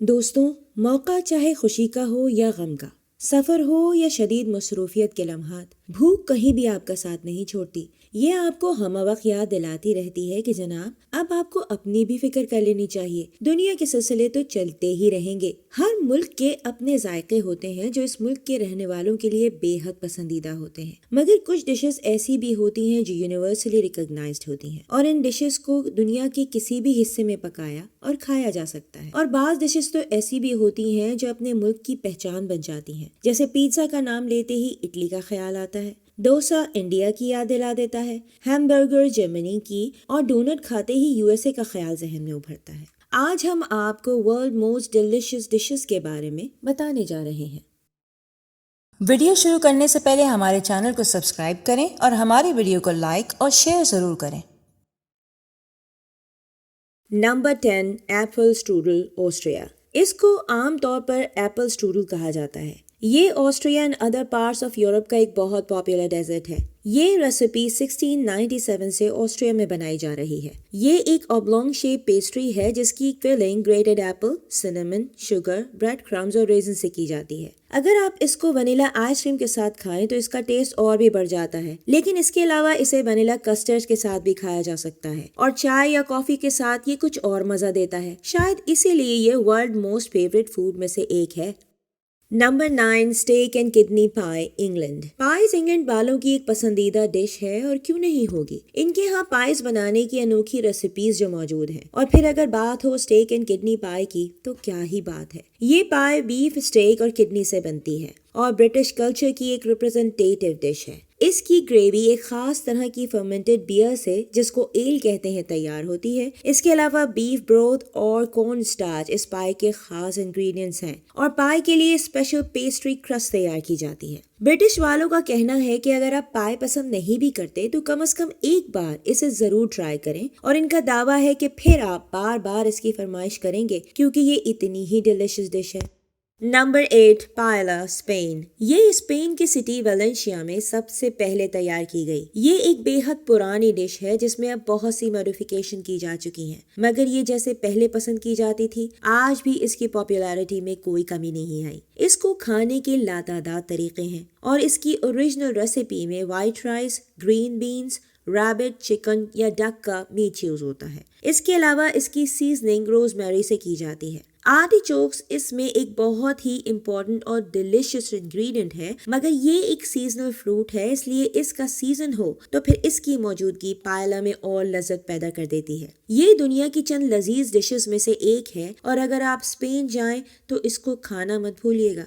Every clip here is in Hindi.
दोस्तों, मौका चाहे खुशी का हो या गम का, सफर हो या शदीद मसरूफियत के लम्हात, भूख कहीं भी आपका साथ नहीं छोड़ती। ये आपको हमवक्त याद दिलाती रहती है कि जनाब, अब आपको अपनी भी फिक्र कर लेनी चाहिए। दुनिया के सिलसिले तो चलते ही रहेंगे। हर मुल्क के अपने जायके होते हैं जो इस मुल्क के रहने वालों के लिए बेहद पसंदीदा होते हैं, मगर कुछ डिशेस ऐसी भी होती हैं जो यूनिवर्सली रिकॉग्नाइज्ड होती हैं और इन डिशेस को दुनिया के किसी भी हिस्से में पकाया और खाया जा सकता है। और बाज़ डिशेस तो ऐसी भी होती हैं जो अपने मुल्क की पहचान बन जाती हैं। जैसे पिज्जा का नाम लेते ही इटली का ख्याल आता है, डोसा इंडिया की याद दिला देता है, हैमबर्गर जर्मनी की और डोनट खाते ही यूएसए का ख्याल जहन में उभरता है। आज हम आपको वर्ल्ड मोस्ट डिलिशियस डिशेस के बारे में बताने जा रहे हैं। वीडियो शुरू करने से पहले हमारे चैनल को सब्सक्राइब करें और हमारी वीडियो को लाइक और शेयर ज़रूर करें। Number 10, Apple strudel Austria. इसको आमतौर पर एप्पल स्ट्रूडल कहा जाता है। ये Austria and other parts of Europe का एक बहुत पॉपुलर डेजर्ट है। ये रेसिपी 1697 से ऑस्ट्रिया में बनाई जा रही है। ये एक ऑब्लोंग शेप पेस्ट्री है जिसकी filling grated apple, cinnamon, sugar, bread crumbs और रेजिन से की जाती है। अगर आप इसको वनीला आइसक्रीम के साथ खाएं तो इसका टेस्ट और भी बढ़ जाता है, लेकिन इसके अलावा इसे वनीला कस्टर्ड के साथ भी खाया जा सकता है और चाय या कॉफी के साथ ये कुछ और मजा देता है। शायद इसीलिए ये वर्ल्ड मोस्ट फेवरेट फूड में से एक है। Number 9, steak and kidney pie, England. Pies England वालों की एक पसंदीदा डिश है और क्यों नहीं होगी। इनके यहाँ पाइज बनाने की अनोखी रेसिपीज जो मौजूद हैं। और फिर अगर बात हो स्टेक एंड किडनी पाई की तो क्या ही बात है। ये पाई बीफ, स्टेक और किडनी से बनती है और ब्रिटिश कल्चर की एक रिप्रेजेंटेटिव डिश है। इसकी ग्रेवी एक खास तरह की फर्मेंटेड बियर से, जिसको एल कहते हैं, तैयार होती है। इसके अलावा बीफ ब्रोथ और कॉर्न स्टार्च इस पाई के खास इंग्रेडिएंट्स हैं और पाई के लिए स्पेशल पेस्ट्री क्रस्ट तैयार की जाती है। ब्रिटिश वालों का कहना है कि अगर आप पाई पसंद नहीं भी करते तो कम से कम एक बार इसे जरूर ट्राई करें और इनका दावा है कि फिर आप बार बार इसकी फरमाइश करेंगे क्योंकि ये इतनी ही डिलिशियस डिश है। Number 8, paella, Spain. ये स्पेन की सिटी वेलेंशिया में सबसे पहले तैयार की गई। ये एक बेहद पुरानी डिश है जिसमें अब बहुत सी मॉडिफिकेशन की जा चुकी हैं, मगर ये जैसे पहले पसंद की जाती थी, आज भी इसकी पॉपुलैरिटी में कोई कमी नहीं आई। इसको खाने के लातादाद तरीके हैं और इसकी ओरिजिनल रेसिपी में white rice, green beans, rabbit, chicken या डक का मीट यूज होता है। इसके अलावा इसकी सीजनिंग रोजमेरी से की जाती है। आर्टिचोक्स इसमें एक बहुत ही इम्पोर्टेंट और डिलिशियस इंग्रेडिएंट है, मगर ये एक सीजनल फ्रूट है, इसलिए इसका सीजन हो तो फिर इसकी मौजूदगी पाएला में और लज्जत पैदा कर देती है। ये दुनिया की चंद लजीज डिशेस में से एक है और अगर आप स्पेन जाएं तो इसको खाना मत भूलिएगा।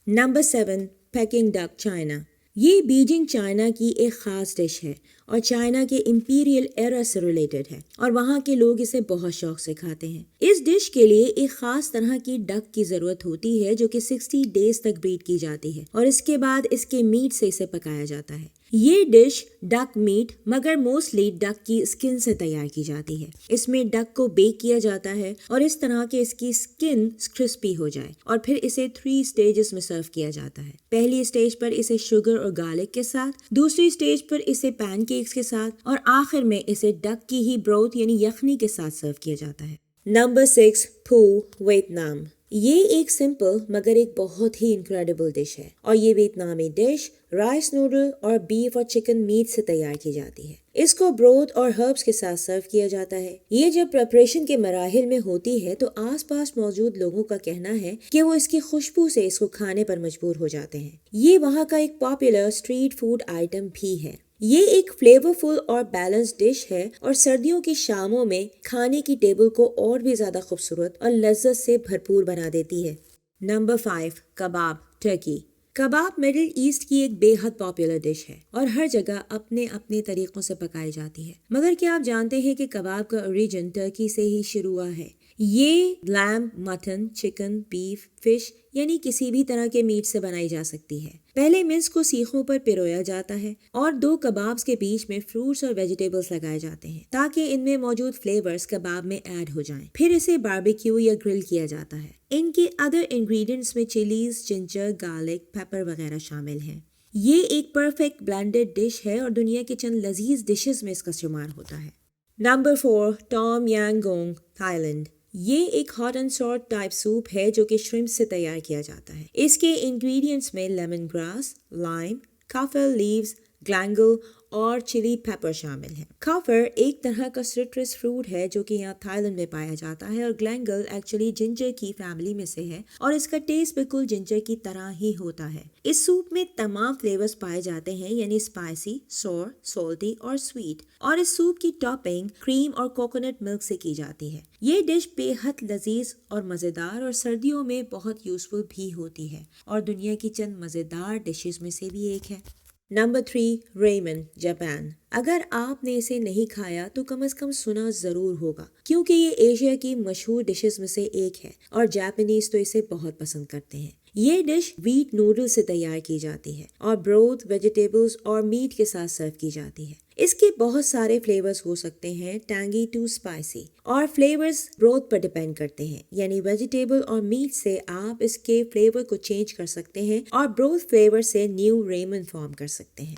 Number 7, packing duck, China. ये बीजिंग चाइना की एक खास डिश है और चाइना के इंपीरियल एरा से रिलेटेड है और वहाँ के लोग इसे बहुत शौक से खाते हैं। इस डिश के लिए एक खास तरह की डक की जरूरत होती है जो कि 60 डेज तक ब्रीड की जाती है और इसके बाद इसके मीट से इसे पकाया जाता है। ये डिश डक मीट मगर मोस्टली डक की स्किन से तैयार की जाती है। इसमें डक को बेक किया जाता है और इस तरह के इसकी स्किन क्रिस्पी हो जाए और फिर इसे 3 स्टेजेस में सर्व किया जाता है। पहली स्टेज पर इसे शुगर और गार्लिक के साथ, दूसरी स्टेज पर इसे पैनकेक्स के साथ और आखिर में इसे डक की ही ब्रोथ यानी यखनी के साथ सर्व किया जाता है। नंबर 6, फू, वियतनाम। ये एक सिंपल मगर एक बहुत ही इनक्रेडिबल डिश है और ये वियतनामी डिश राइस नूडल और बीफ और चिकन मीट से तैयार की जाती है। इसको ब्रोथ और हर्ब्स के साथ सर्व किया जाता है। ये जब प्रिपरेशन के मराहिल में होती है तो आसपास मौजूद लोगों का कहना है कि वो इसकी खुशबू से इसको खाने पर मजबूर हो जाते हैं। ये वहाँ का एक पॉपुलर स्ट्रीट फूड आइटम भी है। ये एक फ्लेवरफुल और बैलेंस डिश है और सर्दियों की शामों में खाने की टेबल को और भी ज्यादा खूबसूरत और लज्जत से भरपूर बना देती है। नंबर 5, कबाब, टर्की। कबाब मिडिल ईस्ट की एक बेहद पॉपुलर डिश है और हर जगह अपने अपने तरीकों से पकाई जाती है, मगर क्या आप जानते हैं कि कबाब का ओरिजिन टर्की से ही शुरू हुआ है। ये lamb, mutton, chicken, beef, fish यानी किसी भी तरह के मीट से बनाई जा सकती है। पहले मिर्च को सीखों पर पिरोया जाता है और 2 कबाब्स के बीच में फ्रूट्स और वेजिटेबल्स लगाए जाते हैं ताकि इनमें मौजूद फ्लेवर्स कबाब में ऐड हो जाएं। फिर इसे बारबेक्यू या ग्रिल किया जाता है। इनके अदर इंग्रेडिएंट्स में चिलीज, जिंजर, गार्लिक, पेपर वगैरह शामिल हैं। ये एक परफेक्ट ब्लेंडेड डिश है और दुनिया के चंद लजीज डिशेस में इसका शुमार होता है। नंबर 4, टॉम यांग गोंग, थाईलैंड। ये एक hot and sort type soup है जो कि श्रिम्प से तैयार किया जाता है। इसके इंग्रेडिएंट्स में लेमन ग्रास, लाइम, काफर लीव्स, ग्लैंगल और चिली पेपर शामिल है। काफर एक तरह का सिट्रस फ्रूट है जो कि यहाँ थाईलैंड में पाया जाता है और ग्लैंगल एक्चुअली जिंजर की फैमिली में से है और इसका टेस्ट बिल्कुल जिंजर की तरह ही होता है। इस सूप में तमाम फ्लेवर्स पाए जाते हैं यानी स्पाइसी, सोर, सॉल्टी और स्वीट, और इस सूप की टॉपिंग क्रीम और कोकोनट मिल्क से की जाती है। ये डिश बेहद लजीज और मजेदार और सर्दियों में बहुत यूजफुल भी होती है और दुनिया की चंद मजेदार डिशेस में से भी एक है। Number 3, ramen, Japan. अगर आपने इसे नहीं खाया तो कम से कम सुना जरूर होगा क्योंकि ये एशिया की मशहूर डिशेस में से एक है और जापानीज तो इसे बहुत पसंद करते हैं। ये डिश व्हीट नूडल से तैयार की जाती है और ब्रोथ, वेजिटेबल्स और मीट के साथ सर्व की जाती है। इसके बहुत सारे फ्लेवर्स हो सकते हैं, टैंगी टू स्पाइसी, और फ्लेवर्स ब्रोथ पर डिपेंड करते हैं यानी वेजिटेबल और मीट से आप इसके फ्लेवर को चेंज कर सकते हैं और ब्रोथ फ्लेवर से न्यू रेमन फॉर्म कर सकते हैं।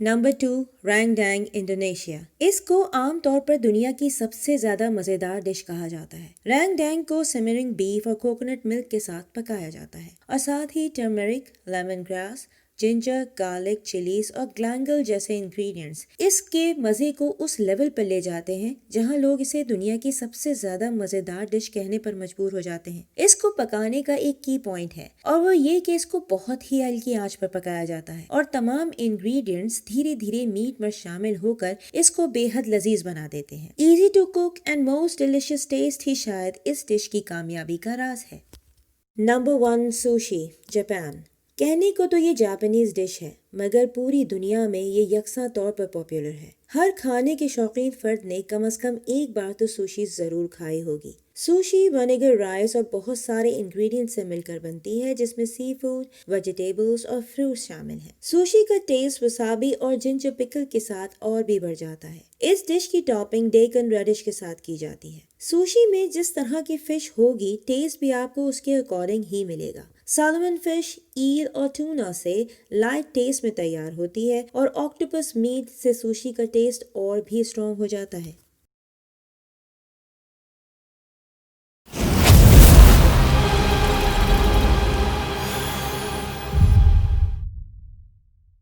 Number 2, rendang, Indonesia. इसको आमतौर पर दुनिया की सबसे ज्यादा मजेदार डिश कहा जाता है। रैंगडैंग को सिमरिंग बीफ और कोकोनट मिल्क के साथ पकाया जाता है और साथ ही turmeric, lemon grass, ginger, garlic, chillies और ग्लैंगल जैसे इंग्रेडिएंट्स इसके मजे को उस लेवल पर ले जाते हैं जहां लोग इसे दुनिया की सबसे ज्यादा मजेदार डिश कहने पर मजबूर हो जाते हैं। इसको पकाने का एक की पॉइंट है और वो ये कि इसको बहुत ही हल्की आंच पर पकाया जाता है और तमाम इंग्रेडिएंट्स धीरे धीरे मीट में शामिल होकर इसको बेहद लजीज बना देते हैं। Easy to cook and most delicious taste ही शायद इस डिश की कामयाबी का राज है। Number 1, sushi, Japan. कहने को तो ये जापानीज डिश है मगर पूरी दुनिया में ये यकसा तौर पर पॉपुलर है। हर खाने के शौकीन फर्द ने कम से कम एक बार तो सुशी जरूर खाई होगी। सुशी विनेगर, राइस और बहुत सारे इंग्रेडिएंट्स से मिलकर बनती है जिसमें सी फूड, वेजिटेबल्स और फ्रूट्स शामिल हैं। सुशी का टेस्ट वसाबी और जिंजर पिकल के साथ और भी बढ़ जाता है। इस डिश की टॉपिंग डेकन रेडिश के साथ की जाती है। सुशी में जिस तरह की फिश होगी टेस्ट भी आपको उसके अकॉर्डिंग ही मिलेगा। सालमन फिश, ईल और टूना से लाइट टेस्ट में तैयार होती है और ऑक्टोपस मीट से सुशी का टेस्ट और भी स्ट्रॉन्ग हो जाता है।